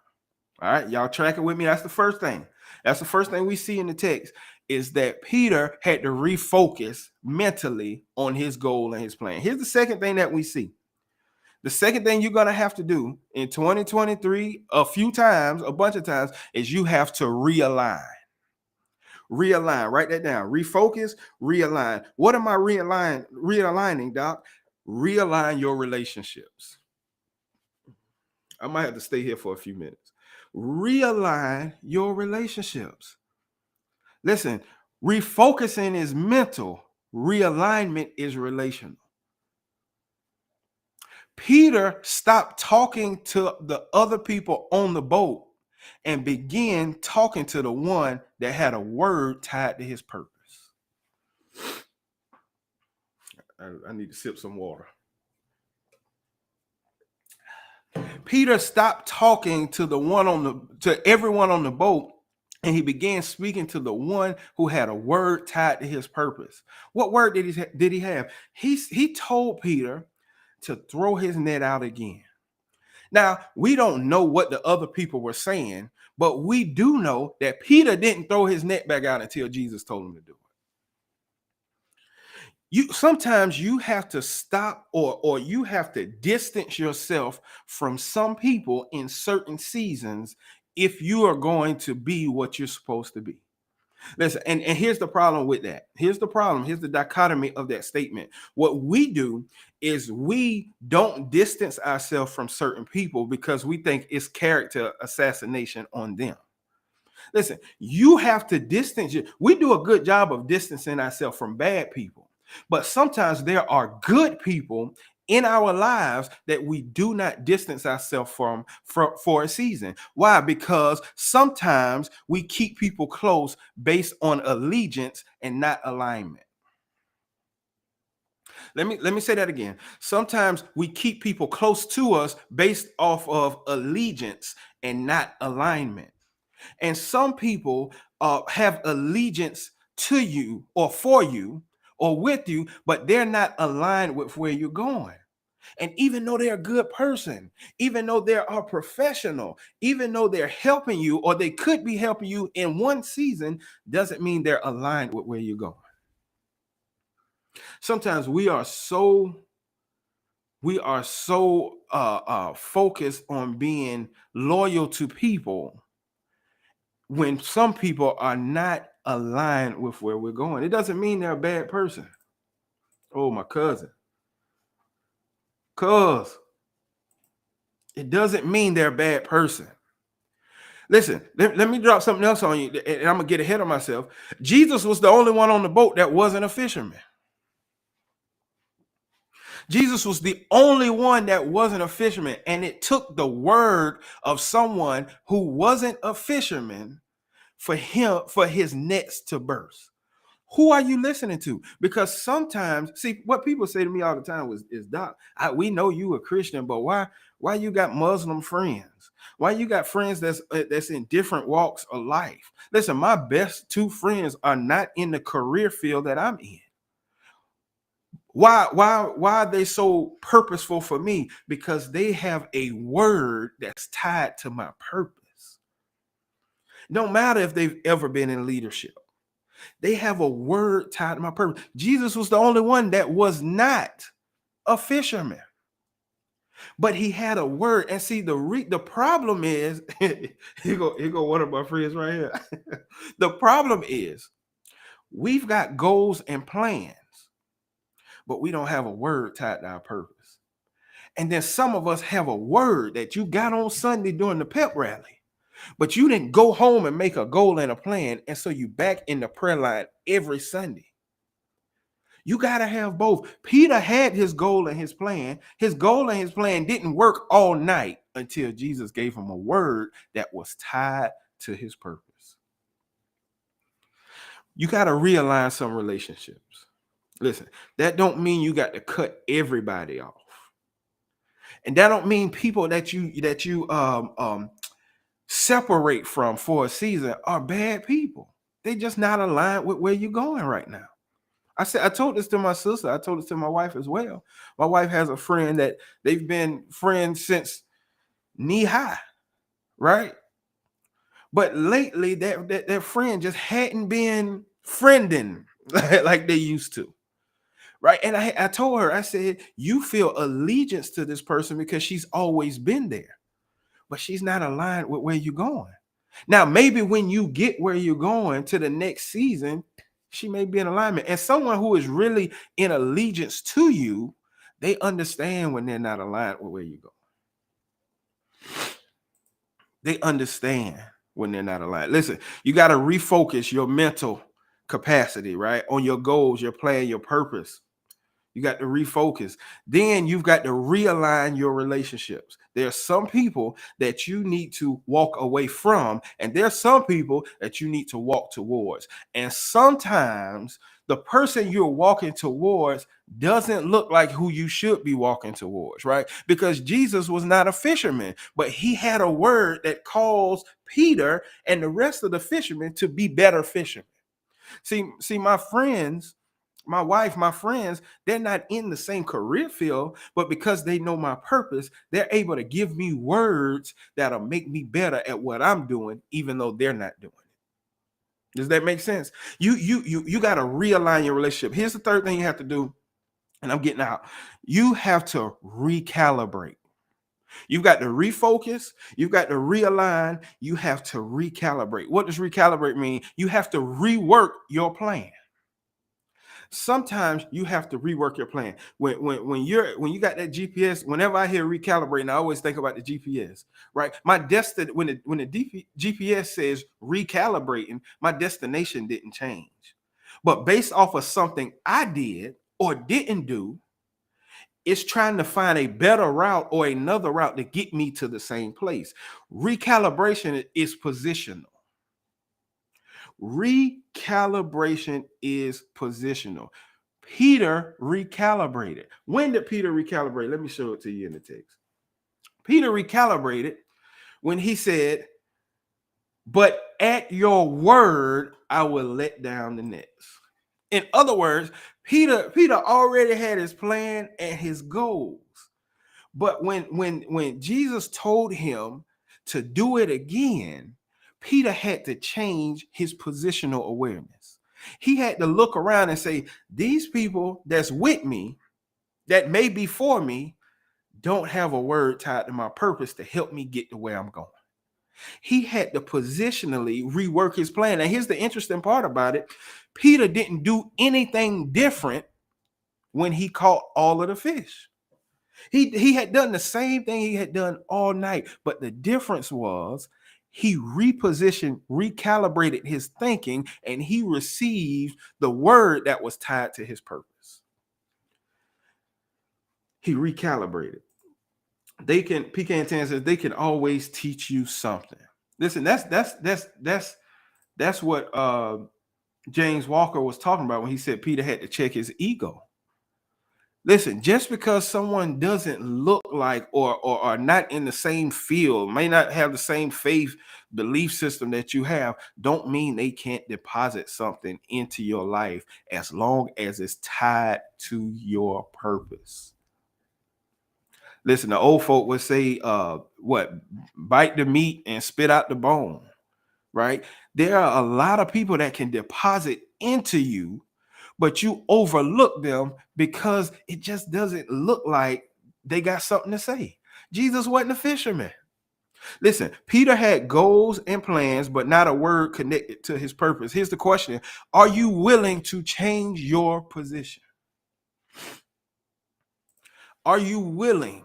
All right, y'all tracking with me? That's the first thing. That's the first thing we see in the text, is that Peter had to refocus mentally on his goal and his plan. Here's the second thing that we see. The second thing you're going to have to do in 2023, a bunch of times, is you have to realign. Realign. Write that down. Refocus, realign. What am I realigning, Doc? Realign your relationships. I might have to stay here for a few minutes. Realign your relationships. Listen, refocusing is mental. Realignment is relational. Peter stopped talking to the other people on the boat and began talking to the one that had a word tied to his purpose. I need to sip some water. Peter stopped talking to everyone on the boat, and he began speaking to the one who had a word tied to his purpose. What word did he have? He told Peter to throw his net out again. Now, we don't know what the other people were saying, but we do know that Peter didn't throw his net back out until Jesus told him to do it. You sometimes you have to stop, or you have to distance yourself from some people in certain seasons if you are going to be what you're supposed to be. Listen, and here's the problem with that. Here's the problem. Here's the dichotomy of that statement. What we do is we don't distance ourselves from certain people because we think it's character assassination on them. Listen, you have to distance you. We do a good job of distancing ourselves from bad people, but sometimes there are good people in our lives that we do not distance ourselves from for a season. Why? Because sometimes we keep people close based on allegiance and not alignment. Let me say that again. Sometimes we keep people close to us based off of allegiance and not alignment. And some people have allegiance to you or for you or with you, but they're not aligned with where you're going. And even though they're a good person, even though they are professional, even though they're helping you or they could be helping you in one season, doesn't mean they're aligned with where you're going. Sometimes we are so focused on being loyal to people when some people are not aligned with where we're going. It doesn't mean they're a bad person. Oh, my cousin. Cuz it doesn't mean they're a bad person. Listen, let me drop something else on you, and I'm gonna get ahead of myself. Jesus was the only one on the boat that wasn't a fisherman. Jesus was the only one that wasn't a fisherman, and it took the word of someone who wasn't a fisherman for his nets to burst. Who are you listening to? Because sometimes, see, what people say to me all the time is Doc, we know you a Christian, but why you got Muslim friends? Why you got friends that's in different walks of life? Listen, my best two friends are not in the career field that I'm in. Why are they so purposeful for me? Because they have a word that's tied to my purpose. No matter if they've ever been in leadership. They have a word tied to my purpose. Jesus was the only one that was not a fisherman, but he had a word. And see, the problem is, here go one of my friends right here. The problem is we've got goals and plans, but we don't have a word tied to our purpose. And then some of us have a word that you got on Sunday during the pep rally, but you didn't go home and make a goal and a plan. And so you back in the prayer line every Sunday. You got to have both. Peter had his goal and his plan. His goal and his plan didn't work all night until Jesus gave him a word that was tied to his purpose. You got to realign some relationships. Listen, that don't mean you got to cut everybody off. And that don't mean people that you separate from for a season are bad people. They just not aligned with where you're going right now. I told this to my sister. I told this to my wife as well. My wife has a friend that they've been friends since knee high, right? But lately, that friend just hadn't been friending like they used to, right? And I told her, I said, you feel allegiance to this person because she's always been there, but she's not aligned with where you're going. Now, maybe when you get where you're going to the next season, she may be in alignment. And someone who is really in allegiance to you, they understand when they're not aligned with where you go. They understand when they're not aligned. Listen, you got to refocus your mental capacity, right? On your goals, your plan, your purpose. You got to refocus. Then you've got to realign your relationships. There are some people that you need to walk away from, and there are some people that you need to walk towards. And sometimes the person you're walking towards doesn't look like who you should be walking towards, right? Because Jesus was not a fisherman, but he had a word that calls Peter and the rest of the fishermen to be better fishermen. See, my friends, my wife, my friends, they're not in the same career field, but because they know my purpose, they're able to give me words that'll make me better at what I'm doing, even though they're not doing it. Does that make sense? You got to realign your relationship. Here's the third thing you have to do, and I'm getting out. You have to recalibrate. You've got to refocus. You've got to realign. You have to recalibrate. What does recalibrate mean? You have to rework your plan. Sometimes you have to rework your plan. When you got that GPS, whenever I hear recalibrating, I always think about the GPS, right? My destination, when the GPS says recalibrating, my destination didn't change. But based off of something I did or didn't do, it's trying to find a better route or another route to get me to the same place. Recalibration is positional. Recalibration is positional. Peter recalibrated. When did Peter recalibrate? Let me show it to you in the text. Peter recalibrated when he said, "But at your word, I will let down the nets." In other words, Peter already had his plan and his goals. But when Jesus told him to do it again, Peter had to change his positional awareness. He had to look around and say, these people that's with me, that may be for me, don't have a word tied to my purpose to help me get to where I'm going. He had to positionally rework his plan. And here's the interesting part about it. Peter didn't do anything different when he caught all of the fish. He had done the same thing he had done all night, but the difference was he repositioned, recalibrated his thinking, and he received the word that was tied to his purpose. He recalibrated. PK 10 says they can always teach you something. Listen, that's what James Walker was talking about when he said Peter had to check his ego. Listen, just because someone doesn't look like or are not in the same field, may not have the same faith belief system that you have, don't mean they can't deposit something into your life as long as it's tied to your purpose. Listen, the old folk would say, bite the meat and spit out the bone, right? There are a lot of people that can deposit into you, but you overlook them because it just doesn't look like they got something to say. Jesus wasn't a fisherman. Listen, Peter had goals and plans, but not a word connected to his purpose. Here's the question. Are you willing to change your position? Are you willing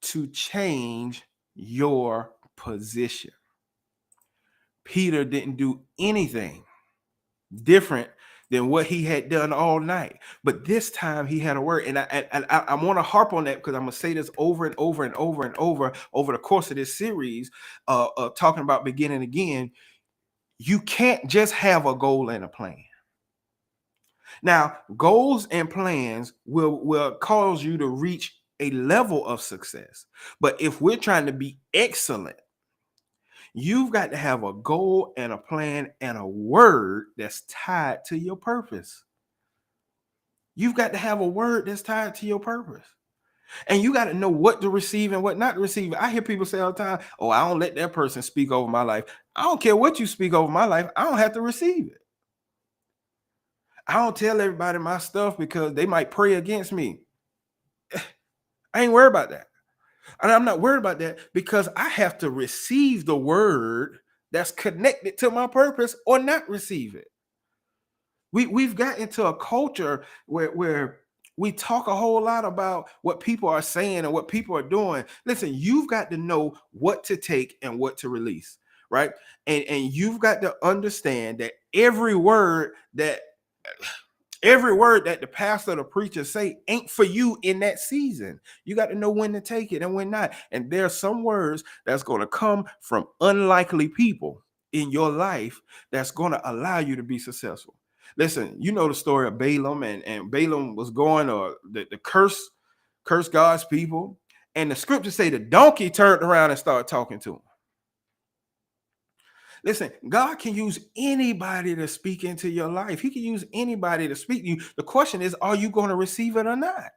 to change your position? Peter didn't do anything different than what he had done all night. But this time he had a word. And I want to harp on that because I'm going to say this over and over and over and over the course of this series, talking about beginning again. You can't just have a goal and a plan. Now, goals and plans will cause you to reach a level of success. But if we're trying to be excellent, you've got to have a goal and a plan and a word that's tied to your purpose. You've got to have a word that's tied to your purpose. And you got to know what to receive and what not to receive. I hear people say all the time, oh, I don't let that person speak over my life. I don't care what you speak over my life. I don't have to receive it. I don't tell everybody my stuff because they might pray against me. I ain't worried about that. And I'm not worried about that because I have to receive the word that's connected to my purpose or not receive it. We've got into a culture where we talk a whole lot about what people are saying and what people are doing. Listen, you've got to know what to take and what to release, right? And you've got to understand that every word that the pastor or the preacher say ain't for you in that season. You got to know when to take it and when not. And there are some words that's going to come from unlikely people in your life that's going to allow you to be successful. Listen, you know the story of Balaam, and Balaam was going, or the curse God's people. And the scriptures say the donkey turned around and started talking to him. Listen, God can use anybody to speak into your life. He can use anybody to speak to you. The question is, are you going to receive it or not?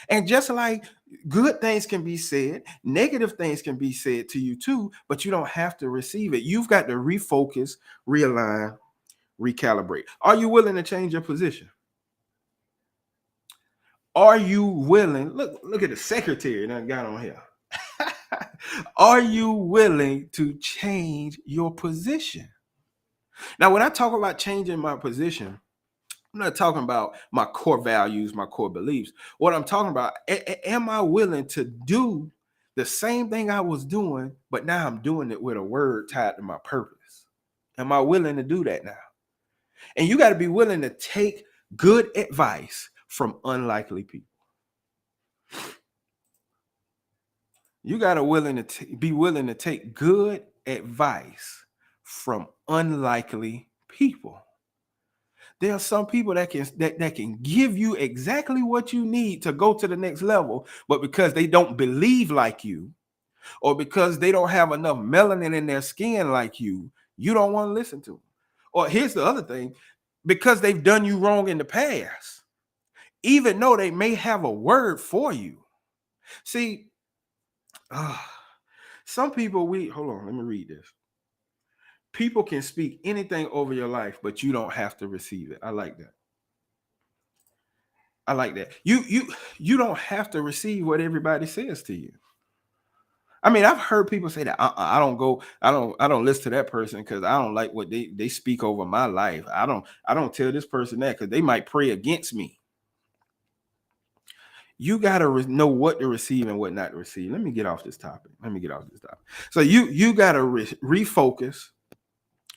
And just like good things can be said, negative things can be said to you too, but you don't have to receive it. You've got to refocus, realign, recalibrate. Are you willing to change your position? Are you willing? Look at the secretary that I got on here. Are you willing to change your position? Now, when I talk about changing my position, I'm not talking about my core values, my core beliefs. What I'm talking about, am I willing to do the same thing I was doing, but now I'm doing it with a word tied to my purpose? Am I willing to do that now? And you got to be willing to take good advice from unlikely people. You got to be willing to take good advice from unlikely people. There are some people that can give you exactly what you need to go to the next level, but because they don't believe like you, or because they don't have enough melanin in their skin like you don't want to listen to them. Or here's the other thing, because they've done you wrong in the past, even though they may have a word for you. See, some people, hold on, let me read this. People can speak anything over your life, but you don't have to receive it. I like that. I like that. You don't have to receive what everybody says to you. I mean, I've heard people say that I don't listen to that person because I don't like what they speak over my life. I don't tell this person that because they might pray against me. You got to know what to receive and what not to receive. Let me get off this topic. So you got to refocus.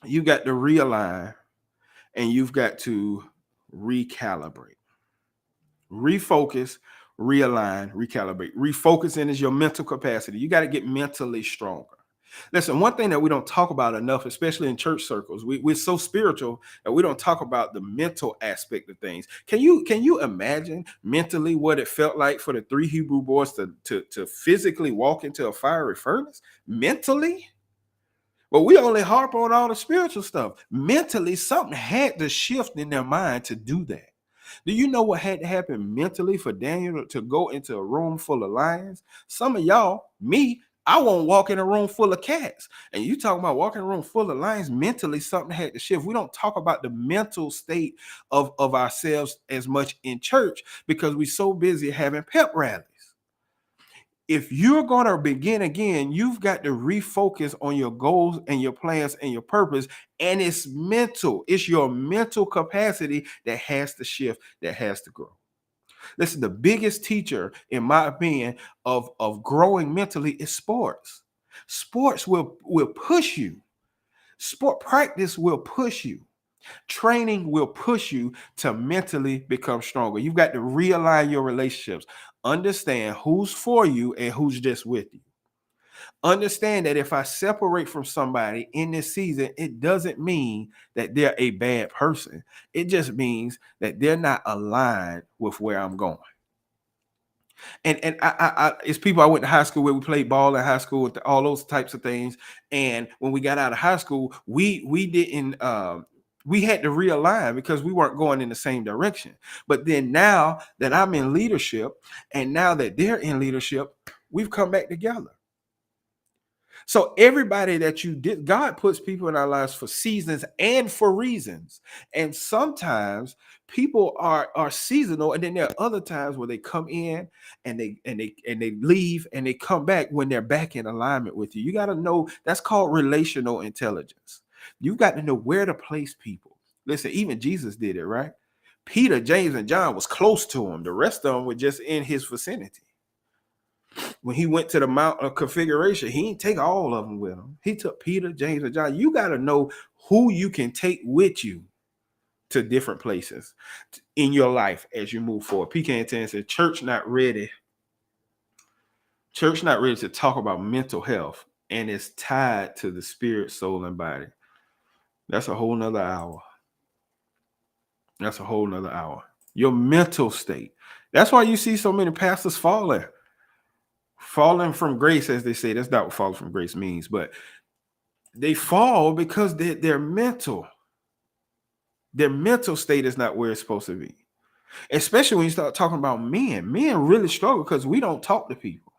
You got to realign, and you've got to recalibrate. Refocus, realign, recalibrate. Refocusing is your mental capacity. You got to get mentally stronger. Listen, one thing that we don't talk about enough, especially in church circles, we're so spiritual that we don't talk about the mental aspect of things. Can you imagine mentally what it felt like for the 3 Hebrew boys to physically walk into a fiery furnace? Mentally? Well, we only harp on all the spiritual stuff. Mentally, something had to shift in their mind to do that. Do you know what had to happen mentally for Daniel to go into a room full of lions? Some of y'all, me, I won't walk in a room full of cats. And you talking about walking in a room full of lions, mentally something had to shift. We don't talk about the mental state of ourselves as much in church because we're so busy having pep rallies. If you're going to begin again, you've got to refocus on your goals and your plans and your purpose. And it's mental. It's your mental capacity that has to shift, that has to grow. Listen, the biggest teacher, in my opinion, of growing mentally is sports. Sports will push you. Sport practice will push you. Training will push you to mentally become stronger. You've got to realign your relationships. Understand who's for you and who's just with you. Understand that if I separate from somebody in this season, it doesn't mean that they're a bad person. It just means that they're not aligned with where I'm going. And I it's people I went to high school with. We played ball in high school with all those types of things. And when we got out of high school, we didn't we had to realign because we weren't going in the same direction. But then now that I'm in leadership and now that they're in leadership, we've come back together. So everybody that you did, God puts people in our lives for seasons and for reasons. And sometimes people are seasonal, and then there are other times where they come in and they leave and they come back when they're back in alignment with you. You got to know that's called relational intelligence. You got to know where to place people. Listen, even Jesus did it, right? Peter, James, and John was close to him. The rest of them were just in his vicinity. When he went to the Mount of Configuration, he didn't take all of them with him. He took Peter, James, and John. You got to know who you can take with you to different places in your life as you move forward. PK 10 said, church not ready to talk about mental health, and it's tied to the spirit, soul, and body. That's a whole nother hour. Your mental state. That's why you see so many pastors falling from grace, as they say. That's not what falling from grace means, but they fall because their mental state is not where it's supposed to be. Especially when you start talking about men. Men really struggle because we don't talk to people.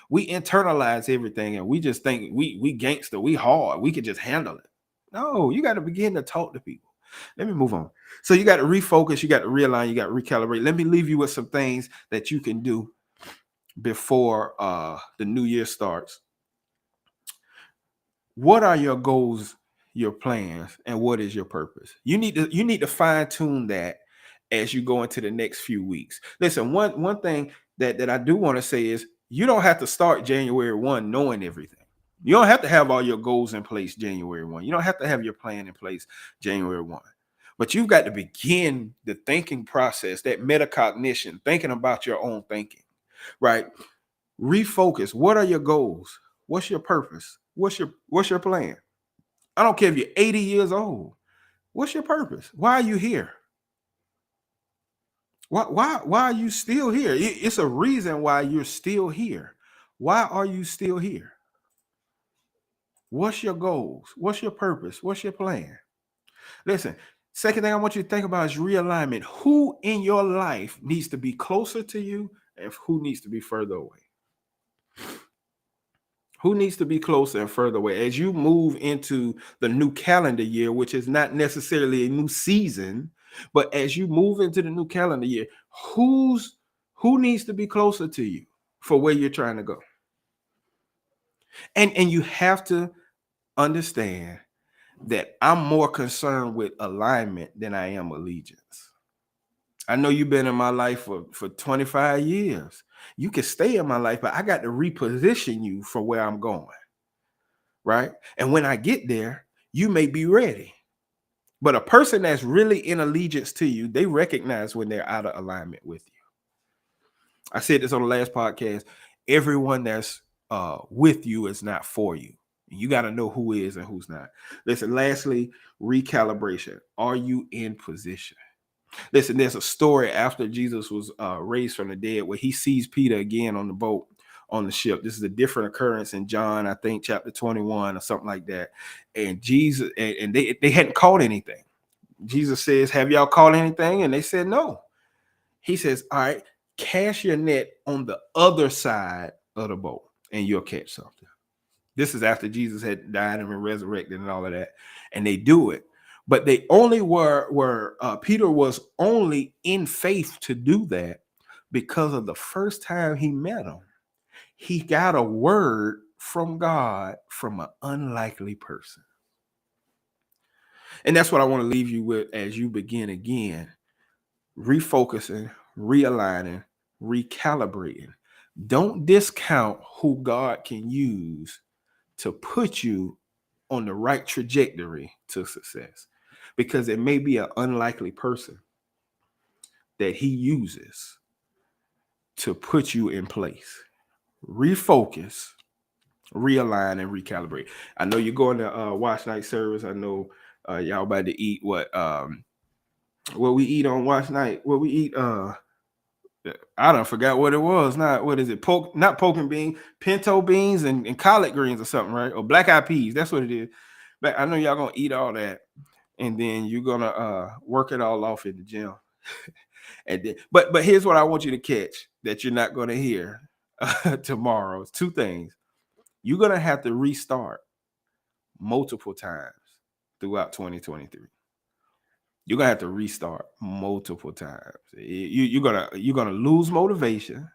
We internalize everything and we just think we gangster, we hard, we can just handle it. No, you got to begin to talk to people. Let me move on. So you got to refocus, you got to realign, you got to recalibrate. Let me leave you with some things that you can do before the new year starts. What are your goals, your plans, and what is your purpose? You need to fine tune that as you go into the next few weeks. Listen, one thing that I do want to say is you don't have to start January 1 knowing everything. You don't have to have all your goals in place January 1. You don't have to have your plan in place January 1. But you've got to begin the thinking process, that metacognition, thinking about your own thinking, right? Refocus. What are your goals? What's your purpose? What's your plan? I don't care if you're 80 years old. What's your purpose? Why are you here? Why are you still here? It's a reason why you're still here. Why are you still here? What's your goals? What's your purpose? What's your plan? Listen, second thing I want you to think about is realignment. Who in your life needs to be closer to you and who needs to be further away? Who needs to be closer and further away as you move into the new calendar year, which is not necessarily a new season, but as you move into the new calendar year, who needs to be closer to you for where you're trying to go? And you have to understand that I'm more concerned with alignment than I am allegiance. I know you've been in my life for 25 years. You can stay in my life, but I got to reposition you for where I'm going. Right? And when I get there, you may be ready. But a person that's really in allegiance to you, they recognize when they're out of alignment with you. I said this on the last podcast. Everyone that's with you is not for you. You got to know who is and who's not. Listen, lastly, recalibration. Are you in position? Listen, there's a story after Jesus was raised from the dead where he sees Peter again on the boat on the ship. This is a different occurrence in John, I think, chapter 21 or something like that. And Jesus, and they hadn't caught anything. Jesus says, have y'all caught anything? And they said, no. He says, all right, cast your net on the other side of the boat and you'll catch something. This is after Jesus had died and been resurrected and all of that. And they do it. But they only Peter was only in faith to do that because of the first time he met him. He got a word from God from an unlikely person. And that's what I want to leave you with as you begin again, refocusing, realigning, recalibrating. Don't discount who God can use to put you on the right trajectory to success, because it may be an unlikely person that he uses to put you in place. Refocus, realign, and recalibrate. I know you're going to watch night service. I know y'all about to eat what we eat on watch night. What we eat I don't forgot what it was. Not what is it? Not poke and bean, pinto beans and collard greens or something, right? Or black eyed peas. That's what it is. But I know y'all gonna eat all that, and then you're gonna work it all off in the gym. And then, but here's what I want you to catch that you're not gonna hear tomorrow. It's two things. You're gonna have to restart multiple times throughout 2023. You're gonna have to restart multiple times. You're gonna lose motivation.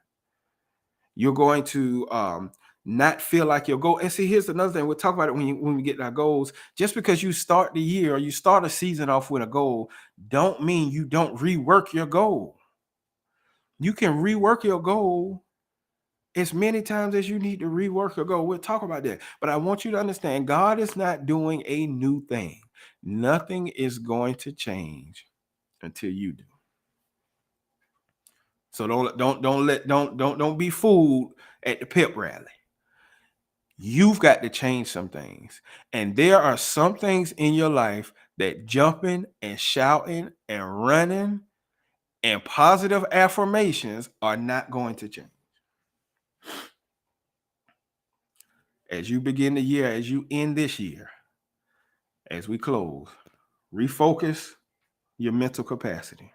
You're going to not feel like your goal. And see, here's another thing. We'll talk about it when we get our goals. Just because you start the year or you start a season off with a goal, don't mean you don't rework your goal. You can rework your goal as many times as you need to rework your goal. We'll talk about that. But I want you to understand, God is not doing a new thing. Nothing is going to change until you do. So don't be fooled at the pep rally. You've got to change some things. And there are some things in your life that jumping and shouting and running and positive affirmations are not going to change. As you begin the year, as you end this year, as we close, refocus your mental capacity.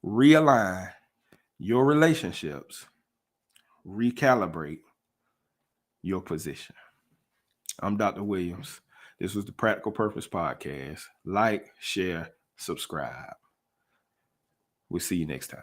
realign your relationships, recalibrate your position. I'm Dr. Williams. This was the Practical Purpose Podcast. Like, share, subscribe. We'll see you next time.